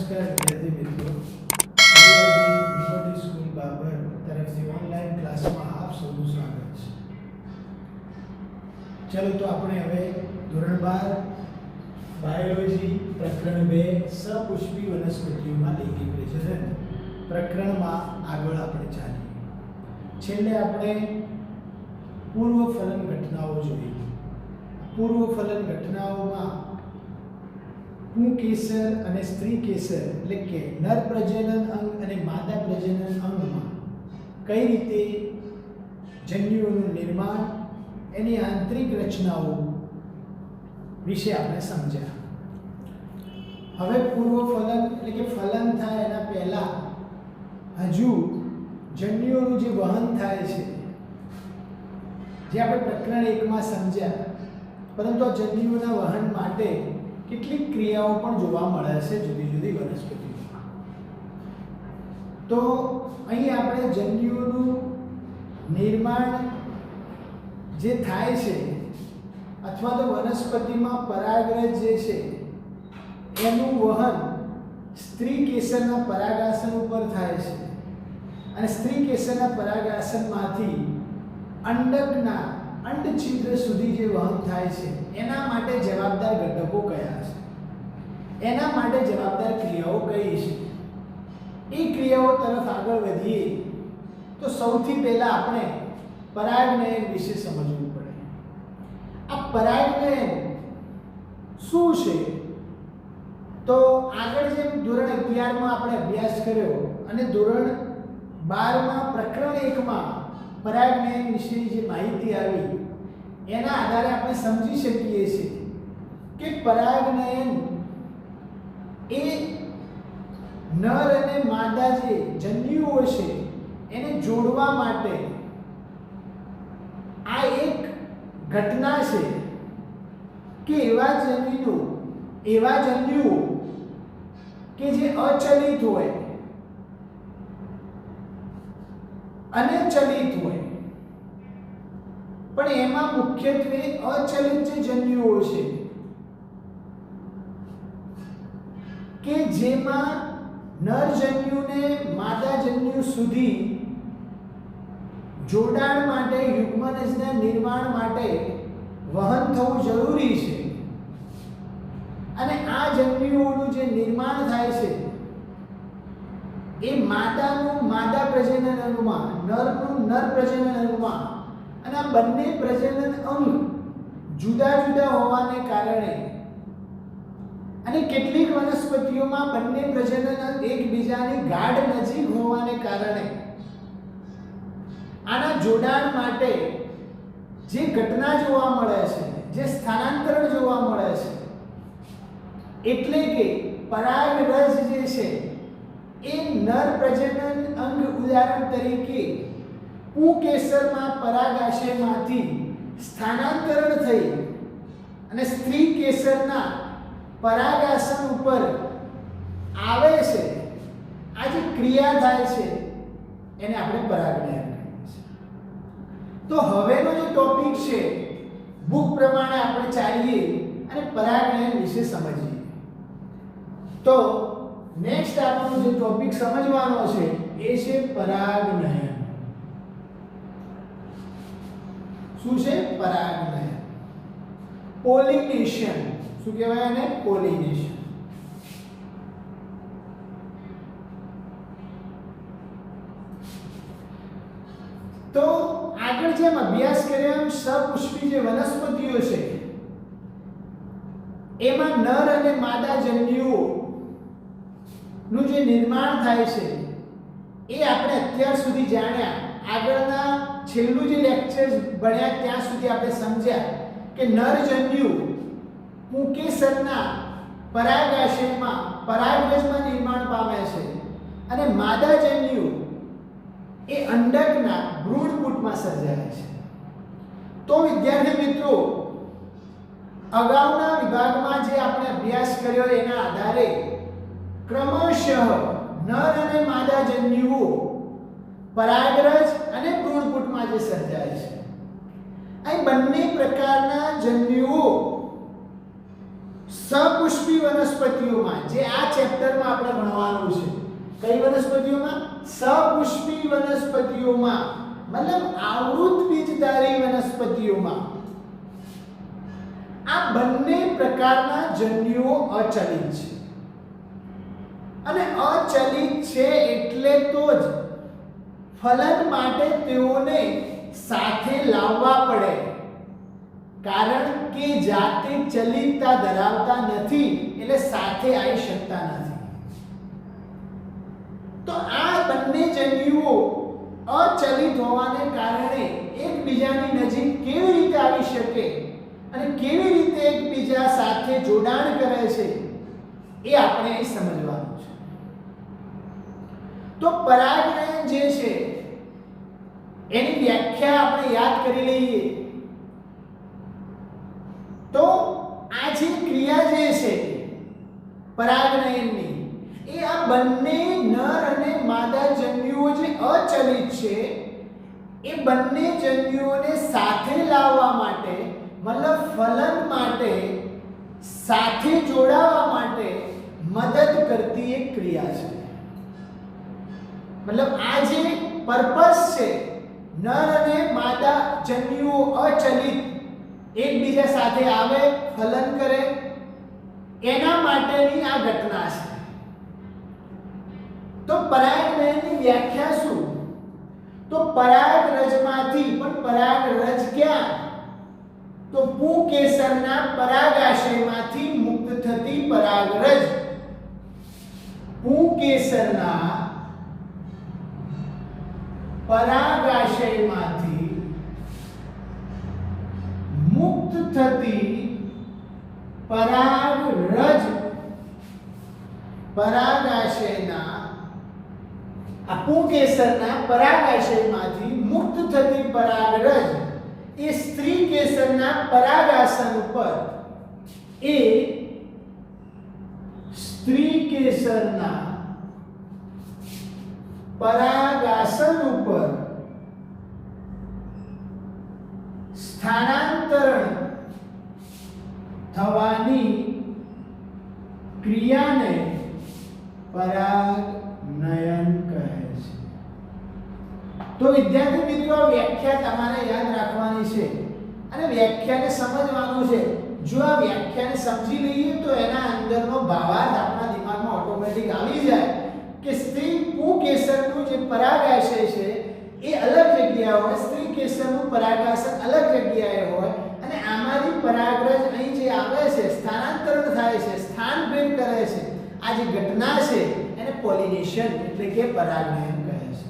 નમસ્કાર વિદ્યાર્થી મિત્રો, યુનિવર્સિટી સ્કૂલ બાબર તરફથી ઓનલાઈન ક્લાસમાં આપ સૌનું સ્વાગત છે. ચલો તો આપણે હવે ધોરણ 12 બાયોલોજી પ્રકરણ 2 સપુષ્પી વનસ્પતિઓમાં લૈંગિક પ્રજનન પ્રકરણમાં આગળ આપણે ચાલીએ. છેલ્લે આપણે પૂર્વફલન ઘટનાઓ જોઈ. પૂર્વફલન ઘટનાઓમાં પુંકેસર અને સ્ત્રી કેસર એટલે કે નર પ્રજનન અંગ અને માદા પ્રજનન અંગમાં કઈ રીતે જન્યુઓનું નિર્માણ, એની આંતરિક રચનાઓ વિશે આપણે સમજ્યા. હવે પૂર્વફલન એટલે કે ફલન થાય એના પહેલા હજુ જન્યુઓનું જે વહન થાય છે, જે આપણે પ્રકરણ 1 માં સમજ્યા, પરંતુ આ જન્યુઓના વહન માટે કેટલીક ક્રિયાઓ પણ જોવા મળે છે જુદી જુદી વનસ્પતિઓમાં. તો અહીં આપણે જન્યુઓનું નિર્માણ જે થાય છે અથવા તો વનસ્પતિમાં પરાગરજ જે છે એનું વહન સ્ત્રી કેસરના પરાગાસન ઉપર થાય છે અને સ્ત્રી કેસરના પરાગાસનમાંથી અંડકના અંડછિદ્ર સુધી જે વહન થાય છે એના માટે જવાબદાર ઘટકો કયા છે, એના માટે જવાબદાર ક્રિયાઓ કઈ છે, એ ક્રિયાઓ તરફ આગળ વધીએ તો સૌથી પહેલા આપણે પરાગનયન વિશે સમજવું પડે. આ પરાગનયન શું છે? તો આગળ જેમ ધોરણ 11 માં આપણે અભ્યાસ કર્યો અને ધોરણ 12 માં પ્રકરણ 1 માં પરાગનયન વિશેની જે માહિતી આવી એના આધારે આપણે સમજી શકીએ છીએ કે પરાગનયન એ નર અને માદા જે જન્યુઓ છે એને જોડવા માટે આ એક ઘટના છે કે એવા જન્યુઓ કે જે અચલિત હોય અને ચલિત હોય, પણ એમાં મુખ્યત્વે અચલિત જે જન્યુઓ છે કે જેમાં નર જન્યુને માદા જન્યુ સુધી જોડાણ માટે, યુગ્મનજના નિર્માણ માટે વહન થવું જરૂરી છે અને આ જન્યુઓનું જે નિર્માણ થાય છે એ માદાનું માદા પ્રજનન અંગમાં, નરનું નર પ્રજનન અંગમાં, અને આ બંને પ્રજનન અંગ જુદા જુદા હોવાને કારણે અને કેટલીક વનસ્પતિઓમાં બંને પ્રજનન અંગ એકબીજાની ગાઢ નજીક હોવાને કારણે આના જોડાણ માટે જે ઘટના જોવા મળે છે, જે સ્થાનાંતરણ જોવા મળે છે, એટલે કે પરાગરજ જે છે એ નર પ્રજનન અંગ, ઉદાહરણ તરીકે પુંકેસરમાં પરાગાશયમાંથી સ્થાનાંતરણ થઈ અને સ્ત્રી કેસરના પરાગાસન ઉપર આવે છે, આ જે ક્રિયા થાય છે એને આપણે પરાગનયન કહીએ છીએ. તો હવેનો જે ટોપિક છે બુક પ્રમાણે આપણે ચાલીએ અને પરાગનયન વિશે સમજીએ. તો નેક્સ્ટ આપણો જે ટોપિક સમજવાનો છે એ છે પરાગનયન. શું છે પરાગનયન? પોલિનેશન. શું કહેવાય એને? પોલિનેશન. તો આગળ જેમ અભ્યાસ કર્યો એમ સપુષ્પી જે વનસ્પતિઓ છે એમાં નર અને માદા જન્યુઓ નું જે નિર્માણ થાય છે એ આપણે અત્યાર સુધી જાણ્યા. આગળના છેલ્લું જે લેક્ચર ભણ્યા ત્યાં સુધી આપણે સમજ્યા કે નર જન્યુ પુંકેસરના પરાગાશયમાં પરાગરજમાં નિર્માણ પામે છે અને માદા જન્યુ એ અંડકના ભ્રૂણપુટમાં સર્જાય છે. તો વિદ્યાર્થી મિત્રો, અગાઉના વિભાગમાં જે આપણે અભ્યાસ કર્યો એના આધારે ક્રમશઃ નર અને માદા જન્યુઓ પરાગરજ અને ભ્રૂણપુટમાં જે સર્જાય છે, અહીં બંને પ્રકારના જન્યુઓ સપુષ્પી વનસ્પતિઓમાં, જે આ ચેપ્ટરમાં આપણે ભણવાનું છે, કઈ વનસ્પતિઓમાં? સપુષ્પી વનસ્પતિઓમાં, મતલબ આવૃત બીજધારી વનસ્પતિઓમાં આ બંને પ્રકારના જન્યુઓ અચલિત છે. અને અચલિત છે એટલે તો જ ફલન માટે તેઓને સાથે લાવવા પડે, કારણ કે જાતે ચલિતતા ધરાવતા નથી એટલે સાથે આવી શકતા નથી. તો આ બંને જન્યુઓ અચલિત હોવાને કારણે એકબીજાની નજીક કેવી રીતે આવી શકે અને કેવી રીતે એકબીજા સાથે જોડાણ કરે છે એ આપણે અહીં સમજવાનું છે. તો પરાગનયન જે છે એની વ્યાખ્યા આપણે યાદ કરી લઈએ. તો આ જે ક્રિયા જે છે પરાગનયનની, એ આ બંને નર અને માદા જન્યુઓ જે અચલિત છે એ બંને જન્યુઓને સાથે લાવવા માટે, મતલબ ફલન માટે, સાથે જોડાવા માટે મદદ કરતી એક ક્રિયા છે. મતલબ આ જે પર્પસ છે, નર અને માદા જન્યુઓ અચલિત એકબીજા સાથે આવે, ફલન કરે, એના માટેની આ ઘટના છે. તો પરાગનયનની વ્યાખ્યા શું? તો પરાગરજમાંથી, પણ પરાગરજ ક્યાં? તો પુંકેસરના પરાગાશયમાંથી મુક્ત થતી પરાગરજ, પુંકેસરના પરાગાશયમાંથી મુક્ત થતી પરાગરજ, પરાગાશયના પુંકેસરના પરાગાશયમાંથી મુક્ત થતી પરાગરજ એ સ્ત્રી કેસરના પરાગાસન ઉપર, એ સ્ત્રી કેસરના પરાગાસન ઉપર સ્થાનાંતરણ થવાની ક્રિયાને પરાગનયન કહે છે. તો વિદ્યાર્થી મિત્રો, વ્યાખ્યા તમારે યાદ રાખવાની છે અને વ્યાખ્યાને સમજવાનું છે. જો આ વ્યાખ્યાને સમજી લઈએ તો એના અંદરનો ભાવાર્થ આપણા દિમાગમાં ઓટોમેટિક આવી જાય કે સ્ત્રી પુંકેસરનું જે પરાગાશય છે એ અલગ જગ્યાએ હોય, સ્ત્રી કેસરનું પરાગાસન અલગ જગ્યાએ હોય, અને આમાંથી પરાગરજ અહીં જે આવે છે, સ્થાનાંતરણ થાય છે, સ્થાનભેદ કરે છે, આ જે ઘટના છે એને પોલિનેશન એટલે કે પરાગનયન કહે છે.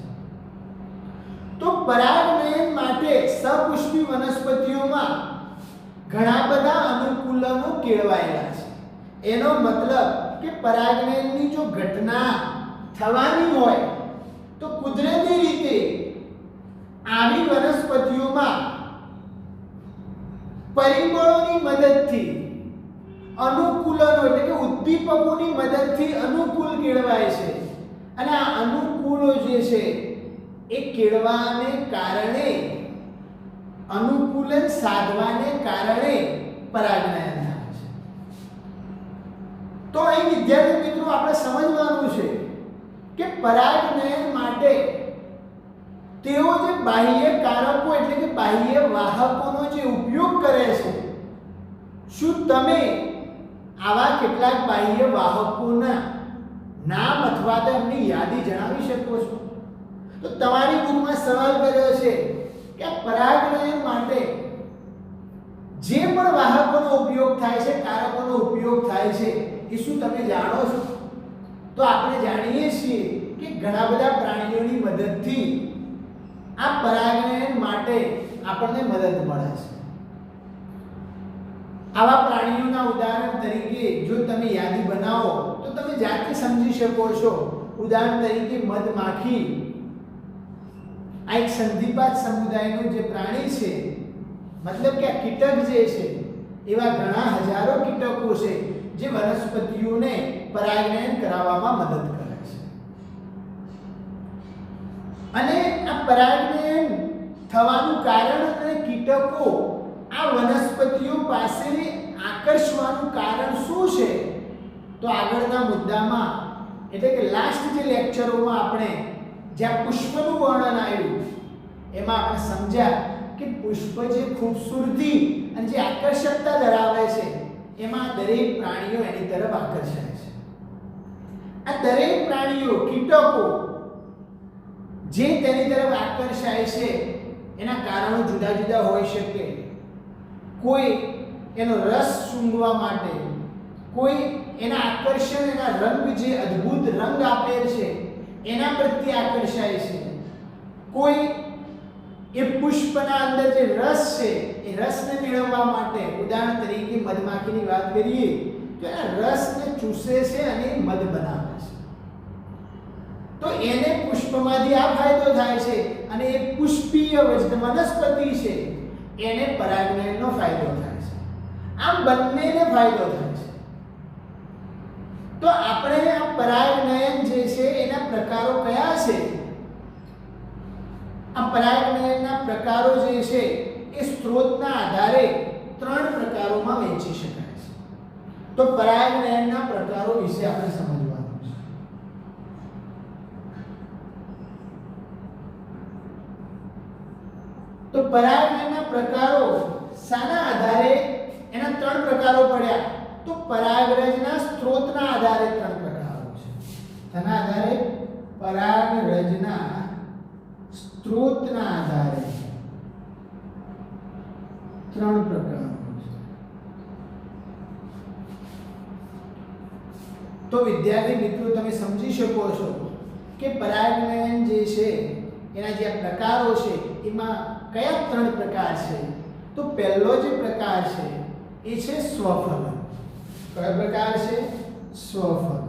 તો પરાગનયન માટે સપુષ્પી વનસ્પતિઓમાં ઘણા બધા અનુકૂલનો કેળવાયેલા છે. એનો મતલબ કે પરાગનયનની જો ઘટના થવાની હોય તો કુદરતી રીતે આવી વનસ્પતિઓમાં પરિબળોની મદદથી, અનુકૂલનો એટલે કે ઉદ્દીપકોની મદદથી અનુકૂલ કેળવાય છે. અને આ અનુકૂળો જે છે એ કેળવાને કારણે, અનુકૂલન સાધવાને કારણે પરાગનયન થાય છે. તો અહીં વિદ્યાર્થી મિત્રો આપણે સમજવાનું છે કે પરાગનયન માટે તેઓ જે બાહ્ય કારકો એટલે કે બાહ્ય વાહકોનો જે ઉપયોગ કરે છે, શું તમે આવા કેટલાક બાહ્ય વાહકોના નામ અથવા તો એમની યાદી જણાવી શકો છો? તો તમારી બુકમાં સવાલ કર્યો છે કે પરાગનયન માટે જે પણ વાહકોનો ઉપયોગ થાય છે, કારકોનો ઉપયોગ થાય છે, એ શું તમે જાણો છો? તો આપણે જાણીએ છીએ કે ઘણા બધા પ્રાણીઓની મદદથી આ પરાગનયન માટે આપણને મદદ મળે છે. આવા પ્રાણીઓના ઉદાહરણ તરીકે જો તમે યાદી બનાવો તો તમે જાતે સમજી શકો છો. ઉદાહરણ તરીકે મધમાખી, આ એક સંધિપાત સમુદાયનું જે પ્રાણી છે, મતલબ કે આ કીટક જે છે, એવા ઘણા હજારો કીટકો છે જે વનસ્પતિઓને પરાગનયન કરાવવામાં મદદ કરે છે. અને આ પરાગનયન થવાનું કારણ અને કીટકો આ વનસ્પતિઓ પાસે આકર્ષવાનું કારણ શું છે? તો આગળના મુદ્દામાં એટલે કે લાસ્ટ જે લેક્ચરોમાં આપણે જ્યાં પુષ્પનું વર્ણન આવ્યું એમાં આપણે સમજ્યા કે પુષ્પ જે ખૂબસૂરતી અને જે આકર્ષકતા ધરાવે છે એમાં દરેક પ્રાણીઓ એની તરફ આકર્ષાય છે. આ દરેક પ્રાણીઓ કીટકો જે તેની તરફ આકર્ષાય છે એના કારણો જુદા જુદા હોઈ શકે. કોઈ એનો રસ સૂંઘવા માટે, કોઈ એના આકર્ષણ, એના રંગ જે અદ્ભુત રંગ આપે છે એના પ્રત્યે આકર્ષાય છે. કોઈ એ પુષ્પના અંદર જે રસ છે એ રસને મેળવવા માટે, ઉદાહરણ તરીકે મધમાખીની વાત કરીએ તો આ રસને ચૂસે છે અને મધ બનાવે છે. તો એને પુષ્પમાંથી આ ફાયદો થાય છે અને એ પુષ્પીય વનસ્પતિ છે એને પરાગનયનનો ફાયદો થાય છે. આમ બંનેને ફાયદો થાય છે. તો આપણે આ પરાગનયન જે છે એના પ્રકારો કયા છે? આ પરાગનયનના પ્રકારો જે છે એ સ્ત્રોતના આધારે 3 પ્રકારોમાં વહેંચી શકાય છે. તો પરાગનયનના પ્રકારો વિશે આપણે સમજવાનું છે. તો પરાગનયનના પ્રકારો શાના આધારે? એના 3 પ્રકારો પડ્યા. તો પરાગરજના સ્ત્રોતના આધારે 3 પ્રકારો છે. તેના આધારે પરાગરજના સ્ત્રોતના આધારે 3 પ્રકારો છે. તો વિદ્યાર્થી મિત્રો તમે સમજી શકો છો કે પરાગનયન જે છે એના જે પ્રકારો છે એમાં કયા 3 પ્રકાર છે? તો પહેલો જે પ્રકાર છે એ છે સ્વફલન. કયો પ્રકાર છે? સ્વફલન.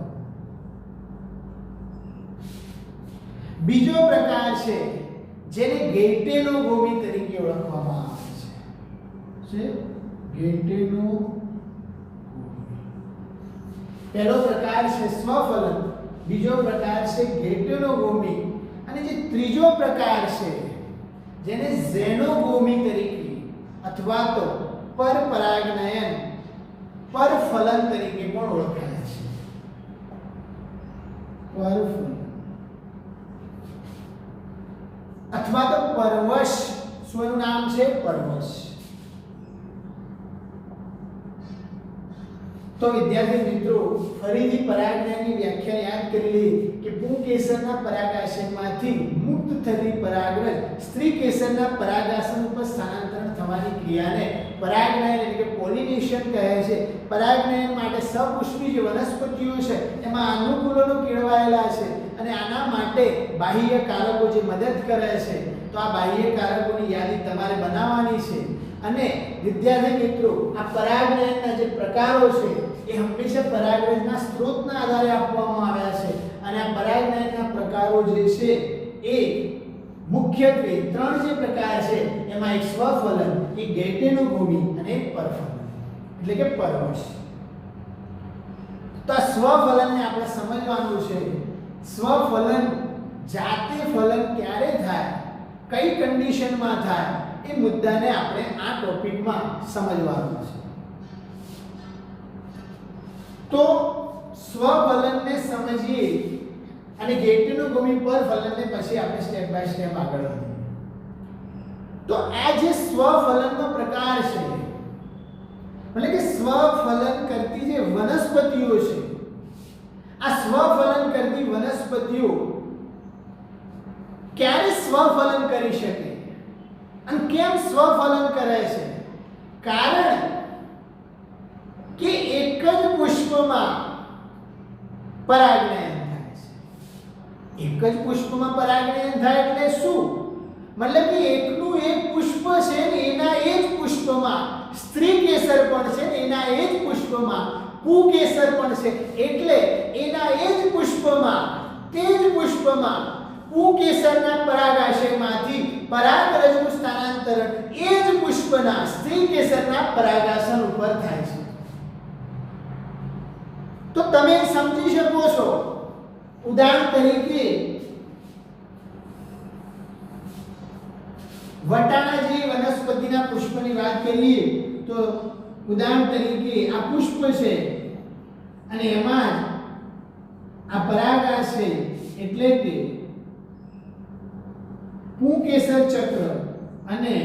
બીજો પ્રકાર છે જેને ગેટેનોગોમી તરીકે ઓળખવામાં આવે છે. ગેટેનોગોમી. પહેલો પ્રકાર છે સ્વફલન, બીજો પ્રકાર છે ગેટેનોગોમી અને જે ત્રીજો પ્રકાર છે જેને ઝેનોગોમી તરીકે અથવા તો પરપરાગનયન, પરફલન તરીકે પણ ઓળખાય છે. પરફલન અથવા તો પરવશ. શું નામ છે? પરવશ. તો વિદ્યાર્થી મિત્રો ફરીથી પરાગનયનની વ્યાખ્યા યાદ કરી લે કે પુંકેસરના પરાગાશયમાંથી મુક્ત થતી પરાગરજ સ્ત્રી કેસરના પરાગાસન ઉપર સ્થાનાંતરણ થવાની ક્રિયાને પરાગનયન એટલે કે પોલિનેશન કહે છે. પરાગનયન માટે સપુષ્પી જે વનસ્પતિઓ છે એમાં અનુકૂલનો કેળવાયેલા છે અને આના માટે બાહ્ય કારકો જે મદદ કરે છે. તો આ બાહ્ય કારકોની યાદી તમારે બનાવવાની છે. અને વિદ્યાર્થી મિત્રો આ પરાગનયનના જે પ્રકારો છે એ હંમેશા પરાગરજના સ્ત્રોતના આધારે આપવામાં આવ્યા છે. અને આ પરાગનયનના પ્રકારો જે છે એ મુખ્યત્વે 3 જે પ્રકાર છે એમાં એક સ્વફલન, એક ગેટેનોગોમી અને એક પરફલન એટલે કે પરવશ. તો આ સ્વફલનને આપણે સમજવાનું છે. સ્વફલન જાતે ફલન ક્યારે થાય, કઈ કન્ડિશનમાં થાય એ મુદ્દાને આપણે આ ટોપિકમાં સમજવાનું છે. તો સ્વફલનને સમજીએ અને ગેટેનોગોમી પરફલનને પછી આપણે સ્ટેપ બાય સ્ટેપ આગળ વધીએ. તો આ જે સ્વફલનનો પ્રકાર છે એટલે કે સ્વફલન કરતી જે વનસ્પતિઓ છે, આ સ્વફલન કરતી વનસ્પતિઓ ક્યારે સ્વફલન કરી શકે અને કેમ સ્વફલન કરે છે? કારણ કે એક જ પુષ્પમાં પરાગનયન થાય છે. એક જ પુષ્પમાં પરાગનયન થાય એટલે શું? મતલબ કે એકનું એક પુષ્પ છે ને એના એ જ પુષ્પમાં સ્ત્રી કેસર પણ છે ને એના એ જ પુષ્પમાં પુકેસર પણ છે. એટલે એના એ જ પુષ્પમાં, તે જ પુષ્પમાં પુકેસરના પરાગાશયમાંથી પરાગરજનું સ્થાનાંતરણ એ જ પુષ્પના સ્ત્રી કેસરના પરાગાસન ઉપર થાય છે. તો તમે સમજી શકો છો. ઉદાહરણ તરીકે વટાણા જેવી વનસ્પતિના પુષ્પની વાત કરીએ તો ઉદાહરણ તરીકે આ પુષ્પ છે અને એમાં જ આ પરાગાશય એટલે કે પુંકેસર ચક્ર અને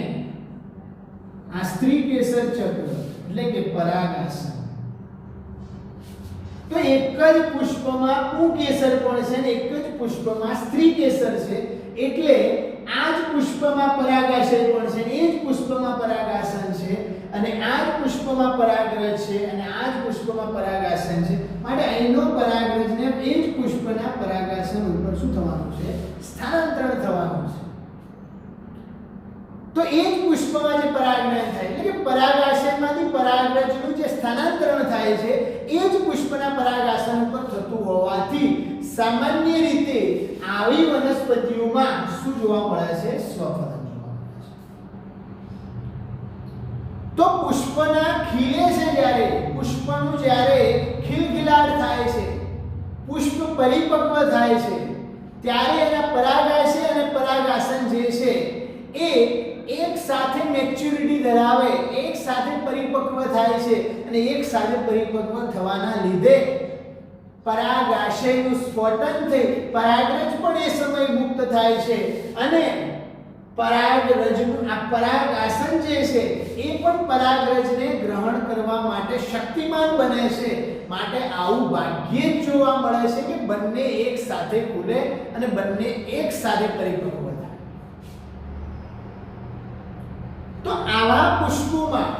આ સ્ત્રી કેસર ચક્ર એટલે કે પરાગાસન. તો એક જ પુષ્પમાં પુંકેસર પણ છે અને એક જ પુષ્પમાં સ્ત્રી કેસર છે, એટલે આ જ પુષ્પમાં પરાગાશય પણ છે અને એ જ પુષ્પમાં પરાગાસન છે અને આ જ પુષ્પમાં પરાગરજ છે અને આ જ પુષ્પમાં પરાગાસન છે. માટે અહીંનો પરાગરજને એ જ પુષ્પના પરાગાસન ઉપર શું થવાનું છે? સ્થાનાંતરણ થવાનું છે. તો એ જ પુષ્પમાં જે પરાગનયન થાય એટલે કે પરાગાશયમાંથી પરાગરજનું જે સ્થાનાંતરણ થાય છે એ જ પુષ્પના પરાગાસન ઉપર થતું હોવાથી સામાન્ય રીતે આવી વનસ્પતિઓમાં શું જોવા મળે છે? સ્વફલન જોવા મળે છે. તો પુષ્પના ખીલે છે જ્યારે, પુષ્પનું જ્યારે ખિલખિલાટ થાય છે, પુષ્પ પરિપક્વ થાય છે, ત્યારે એના પરાગાશય અને પરાગાસન જે છે એ એક સાથે મેચ્યોરિટી ધરાવે, એક સાથે પરિપક્વ થાય છે અને એક સાથે પરિપક્વ થવાના લીધે પરાગાશયનું સ્ફોટન થઈ પરાગરજ પણ એ સમય મુક્ત થાય છે અને પરાગરજનું આ પરાગાસન જે છે એ પણ પરાગરજને ગ્રહણ કરવા માટે શક્તિમાન બને છે. માટે આવું ભાગ્યે જ જોવા મળે છે કે બંને એક સાથે ખુલે અને બંને એક સાથે પરિપક્વ થાય. તો આવા પુષ્પોમાં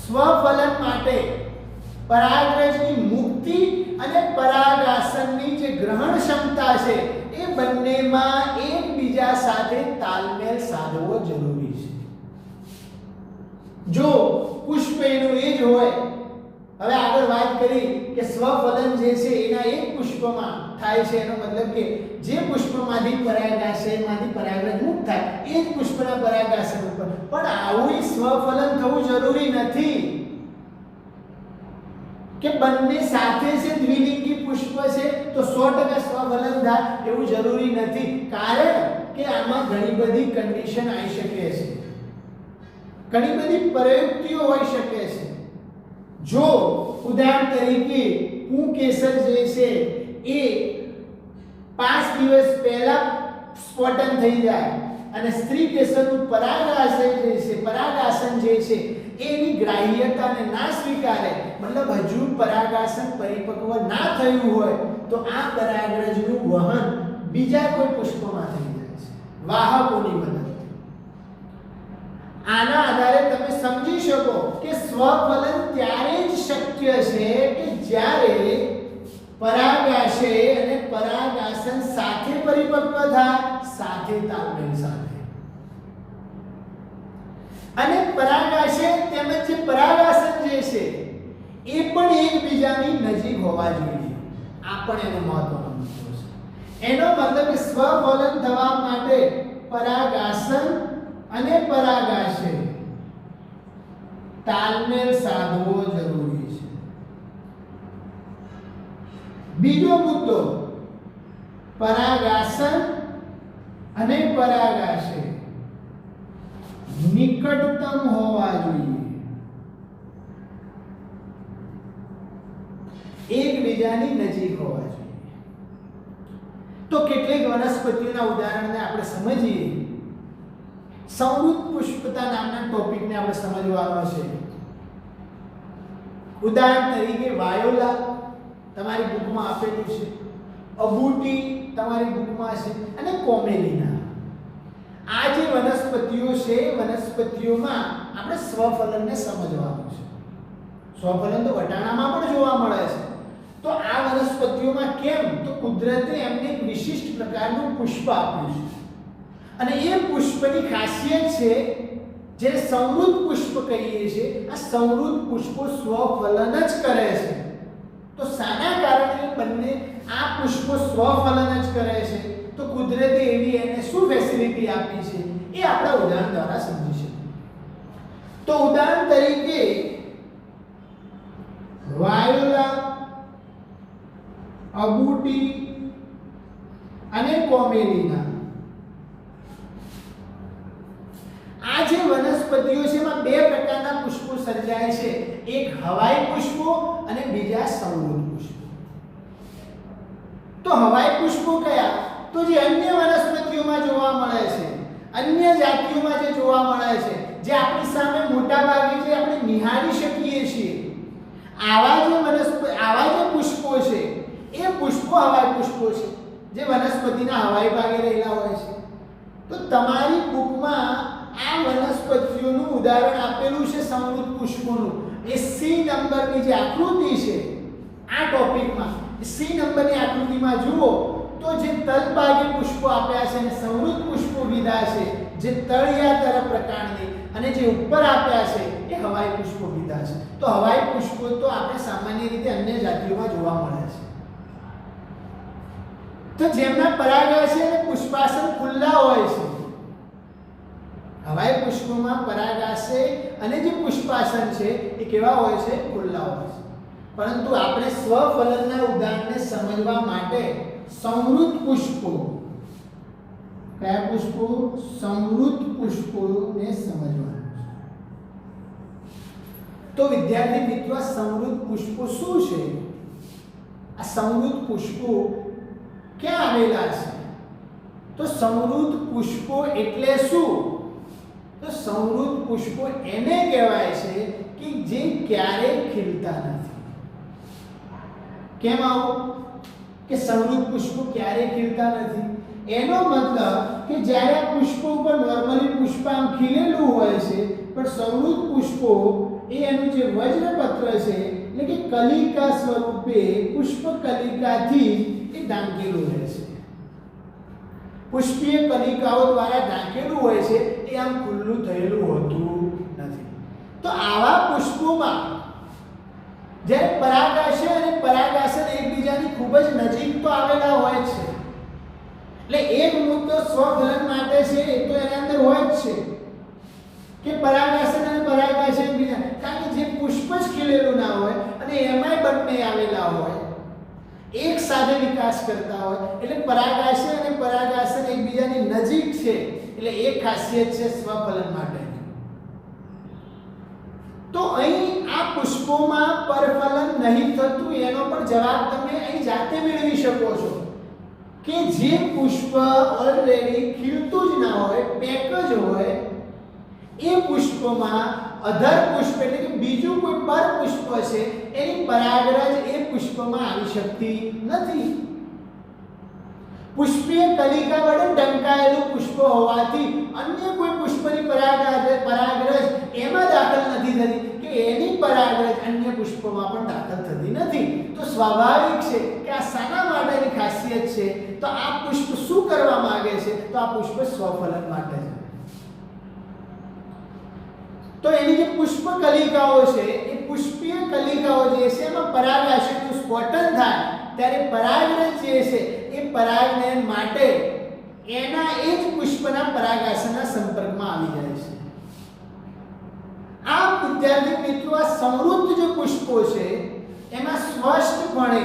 સ્વફલન માટે પરાગરજની મુક્તિ અને પરાગાસનની જે ગ્રહણ ક્ષમતા છે એ બંનેમાં એકબીજા સાથે તાલમેલ સાધવો જરૂરી છે. જો પુષ્પ એનું એ જ હોય, હવે આગળ વાત કરી કે સ્વફલન જે છે એના એક પુષ્પમાં થાય છે, એનો મતલબ કે જે પુષ્પમાંથી પરાગાશયમાંથી પરાગરજ મુક્ત થાય એ જ પુષ્પના પરાગાસન ઉપર. પણ આવું સ્વફલન થવું જરૂરી નથી કે બંને સાથે છે દ્વિલિંગી પુષ્પ છે તો 100% સ્વફલન થાય એવું જરૂરી નથી. કારણ કે આમાં ઘણી બધી કન્ડિશન આવી શકે છે, ઘણી બધી પ્રયુક્તિઓ હોઈ શકે છે. જો ઉદાહરણ તરીકે પુંકેસર જે છે એ 5 દિવસ પહેલા સ્ફોટન થઈ જાય અને સ્ત્રી કેસરનું પરાગાશય જે છે પરાગાસન જે છે એની ગ્રાહ્યતાને ના સ્વીકારે, મતલબ હજુ પરાગાસન પરિપક્વ ના થયું હોય તો આ પરાગરજનું વહન બીજા કોઈ પુષ્પમાં થઈ જાય છે વાહકોની મદદથી. આના આધારે તમે સમજી શકો કે સ્વફલન ત્યારે જ શક્ય છે કે જ્યારે પરાગાશય અને પરાગાસન સાથે પરિપક્વ થાય, સાથે તાલમેલ સાથે. અને પરાગાશય તેમજ જે પરાગાસન જે છે એ પણ એકબીજાની નજીક હોવા જોઈએ. આ પણ એનો મહત્વનો મુદ્દો છે. એનો મતલબ કે સ્વફલન થવા માટે પરાગાસન અને પરાગાશય તાલમેલ સાધવો જરૂરી છે. બીજો મુદ્દો, પરાગાસન અને પરાગાશય નિકટતમ હોવા જોઈએ, એકબીજાની નજીક હોવા જોઈએ. તો કેટલીક વનસ્પતિઓના ઉદાહરણને આપણે સમજીએ. સંવૃત પુષ્પતા નામના ટોપિકને આપણે સમજવાનો છે. ઉદાહરણ તરીકે વાયોલા તમારી બુકમાં આપેલું છે, અબુટી તમારી બુકમાં છે અને કોમેલિના. આ જે વનસ્પતિઓ છે વનસ્પતિઓમાં આપણે સ્વફલનને સમજવાનું છે. સ્વફલન તો વટાણામાં પણ જોવા મળે છે. તો આ વનસ્પતિઓમાં કેમ? તો કુદરતે એમને એક વિશિષ્ટ પ્રકારનું પુષ્પ આપ્યું છે અને એ પુષ્પની ખાસિયત છે જે સંવૃત પુષ્પ કહીએ છીએ. આ સંવૃત પુષ્પો સ્વફલન જ કરે છે. તો શાના કારણે બંને આ પુષ્પો સ્વફલન જ કરે છે? તો કુદરતે એવી એને શું ફેસિલિટી આપી છે એ આપણે ઉદાહરણ દ્વારા સમજી શકીએ. તો ઉદાહરણ તરીકે વાયોલા, અબુટી અને કોમેલિના આ જે વનસ્પતિઓ છે એમાં બે પ્રકારના પુષ્પો સર્જાય છે, એક હવાઈ પુષ્પો અને બીજા સમૃદ્ધ પુષ્પો. તો હવાઈ પુષ્પો કયા? તો જે અન્ય વનસ્પતિઓમાં જોવા મળે છે, અન્ય જાતિઓમાં જે જોવા મળે છે, જે આપણી સામે મોટા ભાગે જે આપણે નિહાળી શકીએ છીએ, આવા જે પુષ્પો છે એ પુષ્પો હવાઈ પુષ્પો છે, જે વનસ્પતિના હવાઈ ભાગે રહેલા હોય છે. તો તમારી બુકમાં આ વનસ્પતિઓનું ઉદાહરણ આપેલું છે સમૃદ્ધ પુષ્પોનું. એ સી નંબરની જે આકૃતિ છે આ ટોપિકમાં, સી નંબરની આકૃતિમાં જુઓ તો જે તલભાગી પુષ્પો આપ્યા છે અને સમૃદ્ધ પુષ્પો કીધા છે, જે તળિયા તરફ પ્રકારની, અને જે ઉપર આપ્યા છે એ હવાઈ પુષ્પો કીધા છે. તો હવાઈ પુષ્પો તો આપણે સામાન્ય રીતે અન્ય જાતિઓમાં જોવા મળે છે. તો જેમના પરાગાશય અને પુષ્પાસન ખુલ્લા હોય છે, હવાઈ પુષ્પોમાં પરાગાશય અને જે પુષ્પાસન છે એ કેવા હોય છે? ખુલ્લા હોય છે. પરંતુ આપણે સ્વફલનના ઉદાહરણને સમજવા માટે સમૃદ્ધ પુષ્પો, કયા પુષ્પો? સમૃદ્ધ પુષ્પોને સમજવાના છે. તો વિદ્યાર્થી મિત્રો, સમૃદ્ધ પુષ્પો શું છે? આ સમૃદ્ધ પુષ્પો ક્યાં આવેલા છે? તો સમૃદ્ધ પુષ્પો એટલે શું? તો સમૃદ્ધ પુષ્પો એને કહેવાય છે કે જે ક્યારેય ખીલતા નથી. કેમ આવું કે સમૃદ્ધ પુષ્પો ક્યારેય ખીલતા નથી? એનો મતલબ કે જ્યારે આ પુષ્પો ઉપર નોર્મલી પુષ્પાંગ ખીલેલું હોય છે, પણ સમૃદ્ધ પુષ્પો એ એનું જે વજ્રપત્ર છે એટલે કે કલિકા સ્વરૂપે પુષ્પ કલિકાથી એ ઢાંકેલું રહે છે. પુષ્પીય કલિકાઓ દ્વારા ઢાંકેલું હોય છે, એ આમ ખુલ્લું થયેલું હોતું નથી. તો આવા પુષ્પોમાં જ્યારે પરાગાશય અને પરાગાસન એકબીજાની ખૂબ જ નજીક તો આવેલા હોય છે, એટલે એક મુદ્દો સ્વફલન માટે છે એ તો એના અંદર હોય જ છે કે પરાગાસન અને પરાગાશય એકબીજા, કારણ કે જે પુષ્પ જ ખીલેલું ના હોય અને એમાંય બંને આવેલા હોય, એક સાથે વિકાસ કરતા હોય, એટલે પરાગાશય અને પરાગાસન એકબીજાની નજીક છે, એટલે એક ખાસિયત છે સ્વફલન માટેની. તો અહીં આ પુષ્પોમાં પરફલન નહીં થતું એનો પણ જવાબ તમે અહીં જાતે મેળવી શકો છો કે જે પુષ્પ ઓલરેડી ખીલતું જ ના હોય, પેક જ હોય, એ પુષ્પમાં અધર પુષ્પ એટલે કે બીજું કોઈ પર પુષ્પ છે એની પરાગરજ એ પુષ્પમાં આવી શકતી નથી. પુષ્પીય કલિકા વડે ઢંકાયેલું પુષ્પ હોવાથી અન્ય કોઈ પુષ્પની પરાગરજ એમાં દાખલ નથી થતી કે એની પરાગરજ અન્ય પુષ્પમાં પણ દાખલ થતી નથી. તો સ્વાભાવિક છે કે આ શાના માટેની ખાસિયત છે? તો આ પુષ્પ શું કરવા માંગે છે? તો આ પુષ્પ સ્વફલન માટે છે. તો એની જે પુષ્પ કલિકાઓ છે એ પુષ્પીય કલિકાઓ જે છે એમાં પરાગાશયનું સ્ફોટન થાય ત્યારે પરાગરજ જે છે એ પરાગનયન માટે એના એ જ પુષ્પના પરાગાશયના સંપર્કમાં આવી જાય છે. આ વિદ્યાર્થી મિત્રો, આ સમૃદ્ધ જે પુષ્પો છે એમાં સ્પષ્ટપણે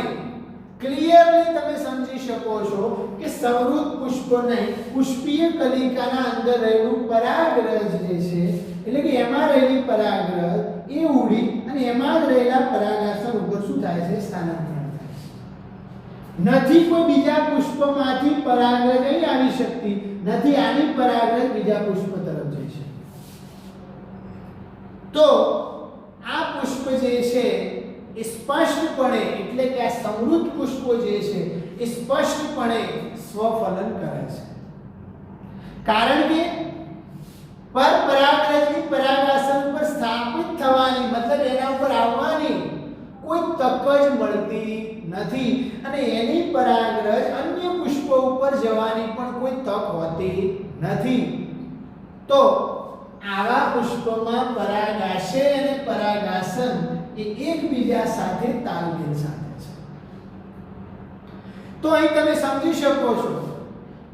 ક્લિયરલી તમે સમજી શકો છો કે સમૃદ્ધ પુષ્પો નહીં, પુષ્પીય કલિકાના અંદર રહેલું પરાગરજ જે છે એટલે કે એમાં રહેલી પરાગરજ એ ઉડી અને એમાં જ રહેલા પરાગાશય ઉપર શું થાય છે? સ્થાનાંતરણ થાય છે. નથી કોઈ બીજા પુષ્પમાંથી પરાગરજ અહીં આવી શકતી, નથી આની પરાગરજ બીજા પુષ્પ તરફ જઈ શકે. તો આ પુષ્પ જે છે એ સ્પષ્ટપણે એટલે કે આ સમૃદ્ધ પુષ્પો જે છે એ સ્પષ્ટપણે સ્વફલન કરે છે. કારણ કે પરપરાગરજની પરાગાસન પર સ્થાપિત થવાની મતલબ એના ઉપર આવવાની કોઈ તક જ મળતી નથી અને એની પરાગરજ અન્ય પુષ્પો ઉપર જવાની પણ કોઈ તક હોતી નથી. તો આવા પુષ્પમાં પરાગાશય અને પરાગાસન એ એકબીજા સાથે તાલમેલ સાધે છે. તો અહીં તમે સમજી શકો છો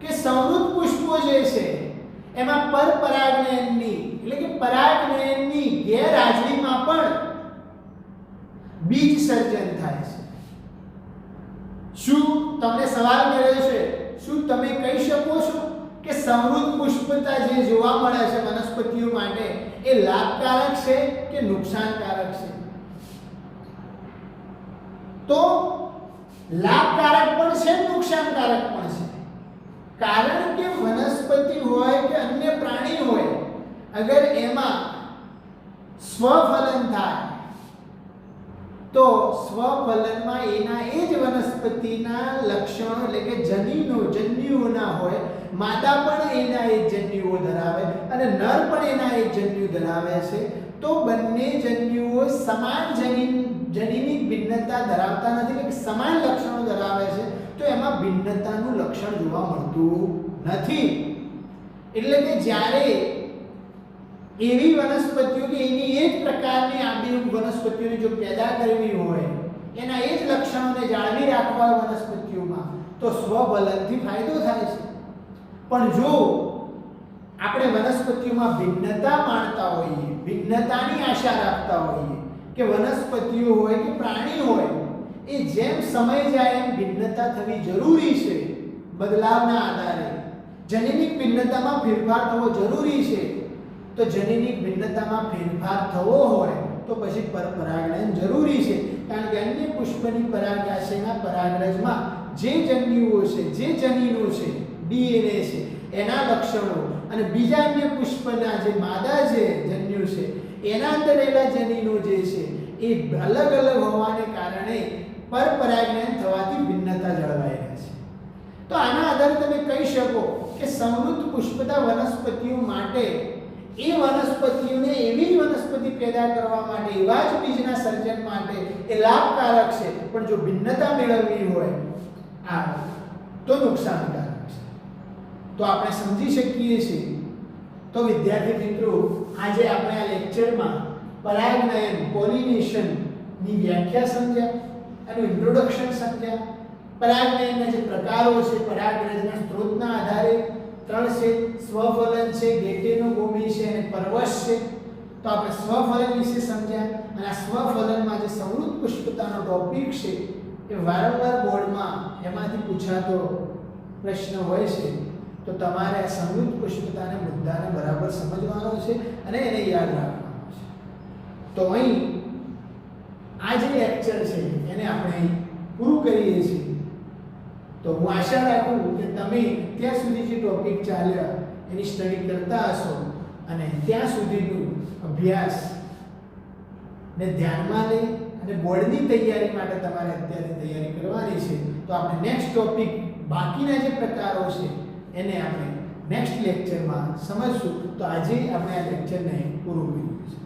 કે સમૃદ્ધ પુષ્પો જે છે એમાં પરપરાગનયનની એટલે કે પરાગનયનની ગેરહાજરીમાં પણ બીજ સર્જન થાય છે. શું તમને સવાલ કર્યો છે, શું તમે કહી શકો છો કે સમૃદ્ધ પુષ્પતા જે જોવા મળે છે વનસ્પતિઓ માટે એ લાભકારક છે કે નુકસાનકારક છે? તો લાભકારક પણ છે, નુકસાનકારક પણ છે. કારણ કે વનસ્પતિ હોય કે અન્ય પ્રાણી હોય, અગર એમાં સ્વફલન થાય તો સ્વફલનમાં એના એ જ વનસ્પતિના લક્ષણો એટલે કે જન્યુઓના હોય. માદા પણ એના એ જન્યુઓ ધરાવે અને નર પણ એના એ જન્યુ ધરાવે છે. તો બંને જન્યુઓ સમાન જનીનિક ભિન્નતા ધરાવતા નથી, એટલે કે સમાન લક્ષણો ધરાવે છે. તો એમાં ભિન્નતાનું લક્ષણ જોવા મળતું નથી. એટલે કે જ્યારે એવી વનસ્પતિઓ કે એની એ જ પ્રકારની આબેહૂબ વનસ્પતિઓને જો પેદા કરવી હોય, એના એ જ લક્ષણોને જાળવી રાખવા વનસ્પતિઓમાં, તો સ્વફલનથી ફાયદો થાય છે. પણ જો આપણે વનસ્પતિઓમાં ભિન્નતા માણતા હોઈએ, ભિન્નતાની આશા રાખતા હોઈએ કે વનસ્પતિઓ હોય કે પ્રાણી હોય એ જેમ સમય જાય એમ ભિન્નતા થવી જરૂરી છે, બદલાવના આધારે જનીનિક ભિન્નતામાં ફેરફાર થવો જરૂરી છે. તો જનીનિક ભિન્નતામાં ફેરફાર થવો હોય તો પછી પરપરાગણ જરૂરી છે. કારણ કે અન્ય પુષ્પની પરાગાશયના પરાગરજમાં જે જન્યુઓ છે, જે જનીનો છે, ડીએનએ છે, એના લક્ષણો અને બીજા અન્ય પુષ્પના જે માદા છે જન્યુ છે એના અંદર રહેલા જનીનો જે છે એ અલગ અલગ હોવાને કારણે પરપરાગણ થવાથી ભિન્નતા જળવાઈ રહે છે. તો આના આધારે તમે કહી શકો કે સમૃદ્ધ પુષ્પતા વનસ્પતિઓ માટે એ વનસ્પતિઓને એવી વનસ્પતિ પેદા કરવા માટે, એવા જ બીજના સર્જન માટે એ લાભકારક છે. પણ જો ભિન્નતા મેળવવી હોય તો નુકસાનકારક છે. તો આપણે સમજી શકીએ છીએ. તો વિદ્યાર્થી મિત્રો, આજે આપણે આ લેક્ચરમાં પરાગનયન, પોલિનેશન ની વ્યાખ્યા સમજ્યા, એનું ઇન્ટ્રોડક્શન સમજ્યા, પરાગનયનના જે પ્રકારો છે, પરાગરજના સ્ત્રોતના આધારે 3 છે. સ્વફલન છે, ગેટેનોગોમી છે અને પરવશ છે. તો આપણે સ્વફલન વિશે સમજ્યા અને આ સ્વફલનમાં જે સમૃદ્ધ પુષ્પતાનો ટોપિક છે એ વારંવાર બોર્ડમાં એમાંથી પૂછાતો પ્રશ્ન હોય છે. તો તમારે આ સમૃદ્ધ પુષ્પતાના મુદ્દાને બરાબર સમજવાનો છે અને એને યાદ રાખવાનો છે. તો અહીં આ જે લેક્ચર છે એને આપણે પૂરું કરીએ છીએ. તો હું આશા રાખું કે તમે ત્યાં સુધી જે ટોપિક ચાલ્યા એની સ્ટડી કરતા હશો અને ત્યાં સુધીનું અભ્યાસ ને ધ્યાનમાં લઈ અને બોર્ડની તૈયારી માટે તમારે અત્યારે તૈયારી કરવાની છે. તો આપણે નેક્સ્ટ ટોપિક, બાકીના જે પ્રકારો છે એને આપણે નેક્સ્ટ લેક્ચરમાં સમજશું. તો આજે આપણે આ લેક્ચરને પૂરું કર્યું છે.